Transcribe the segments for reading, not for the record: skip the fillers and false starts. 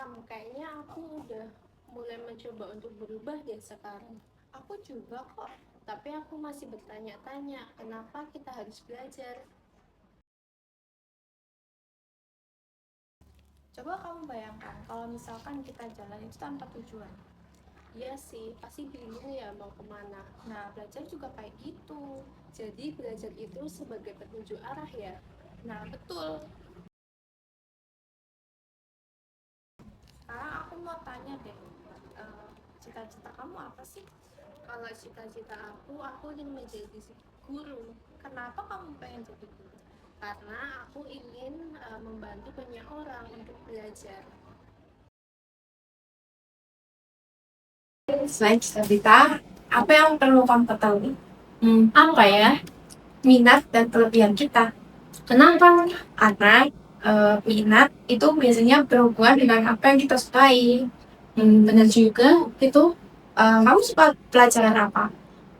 Kayaknya aku udah mulai mencoba untuk berubah deh sekarang. Aku juga kok, tapi aku masih bertanya-tanya, kenapa kita harus belajar? Coba kamu bayangkan kalau misalkan kita jalan itu tanpa tujuan. Iya sih, pasti bingung ya mau kemana. Nah, belajar juga kayak gitu. Jadi belajar itu sebagai petunjuk arah ya? Nah, betul. Sekarang aku mau tanya deh, cita-cita kamu apa sih? Kalau cita-cita aku ingin menjadi guru. Kenapa kamu pengen jadi guru? Karena aku ingin membantu banyak orang untuk belajar. Selain cita-cita, apa yang perlu kamu ketahui? Apa ya? Minat dan kelebihan kita. Kenapa? Karena minat itu biasanya berhubungan dengan apa yang kita sukai. Benar juga itu. Kamu suka pelajaran apa?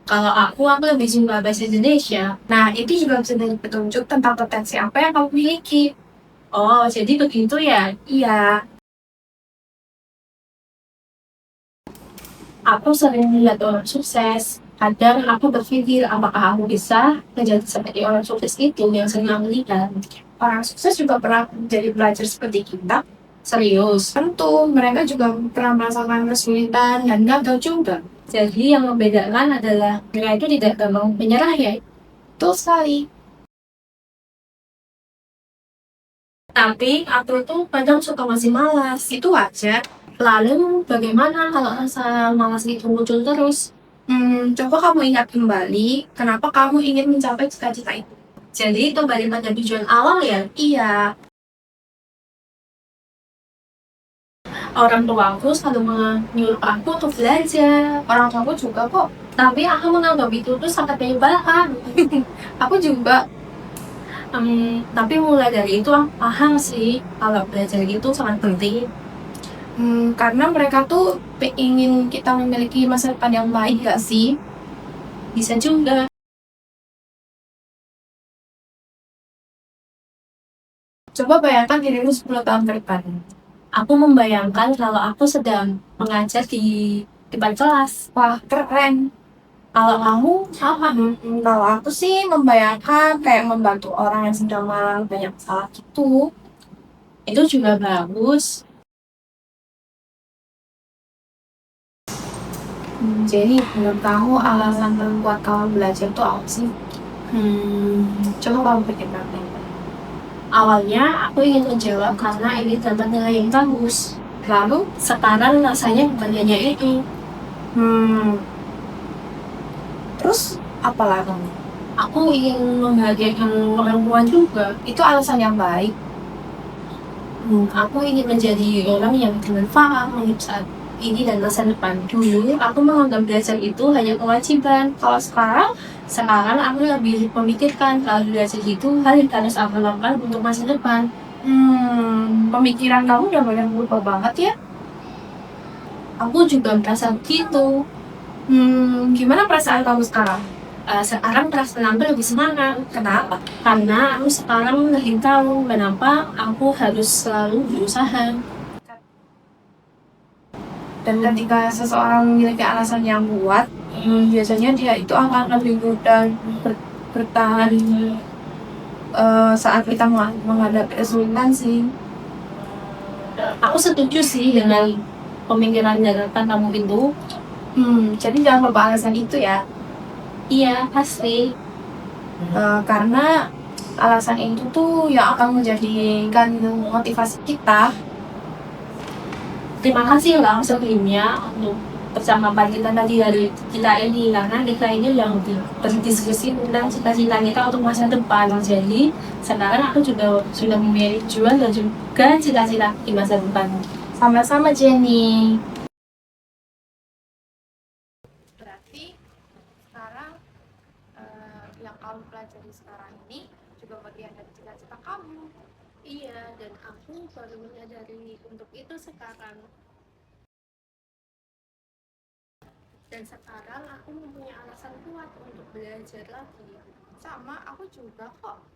Kalau aku lebih suka bahasa Indonesia. Nah, itu juga bisa jadi petunjuk tentang potensi apa yang kamu miliki. Oh, jadi begitu ya? Iya. Aku sering melihat orang sukses. Kadang aku berpikir apakah aku bisa menjadi seperti orang sukses itu yang sering aku lihat. Orang sukses juga pernah menjadi belajar seperti kita. Serius? Tentu, mereka juga pernah merasakan kesulitan dan gagal juga. Jadi yang membedakan adalah mereka itu tidak gampang menyerah ya. Betul sekali. Tapi aku tuh kadang suka masih malas. Itu wajar. Lalu bagaimana kalau rasa malas itu muncul terus? Coba kamu ingat kembali kenapa kamu ingin mencapai cita-cita itu. Jadi kembali pada tujuan awal ya? Iya. Orang tuaku selalu menyuruh aku untuk belajar. Orang tuaku juga kok. Tapi aku menganggap itu tuh sangat menyebalkan. Aku juga. Tapi mulai dari itu aku paham sih kalau belajar itu sangat penting. Karena mereka tuh ingin kita memiliki masa depan yang baik gak sih? Bisa juga. Coba bayangkan dirimu 10 tahun ke depan. Aku membayangkan kalau aku sedang mengajar di depan kelas. Wah, keren. Kalau kamu apa? Kalau aku sih membayangkan kayak membantu orang yang sedang mengalami banyak masalah gitu. Itu juga bagus. Jadi menurut kamu alasan terkuat kamu belajar itu apa sih? Coba kamu pikirkan. Awalnya aku ingin menjawab karena ingin dapat nilai yang bagus. Lalu sekarang rasanya bukan hanya itu. Terus apa lagi? Aku ingin membahagiakan orang tua juga. Itu alasan yang baik. Aku ingin menjadi orang yang bermanfaat untuk saat ini dan masa depan. Dulu aku menganggap belajar itu hanya kewajiban. Kalau sekarang aku lebih memikirkan kalau belajar itu hal yang harus aku lakukan untuk masa depan. Pemikiran kamu udah banyak berubah banget ya? Aku juga merasa begitu. Gimana perasaan kamu sekarang? Sekarang perasaan aku lebih semangat. Kenapa? Karena aku sekarang lebih tahu kenapa aku harus selalu berusaha. Dan ketika seseorang memiliki alasan yang kuat, biasanya dia itu akan lebih mudah bertahan saat kita menghadapi kesulitan sih. Aku setuju sih dengan pemikiran dari kamu itu. Jadi jangan lupa alasan itu ya. Iya, pasti. Karena alasan itu tuh yang akan menjadikan motivasi kita. Terima kasih lah sebelumnya untuk percakapan kita tadi dari kita ini, karena kita ini yang berdiskusi tentang cita-cita kita untuk masa depan. Jadi sekarang aku juga sudah memiliki tujuan dan juga cita-cita di masa depan. Sama-sama Jenny. Berarti sekarang yang kamu pelajari sekarang ini juga bagian dari cita-cita kamu. Iya, dan aku baru menyadari untuk itu sekarang. Dan sekarang aku mempunyai alasan kuat untuk belajar lagi. Sama, aku juga kok.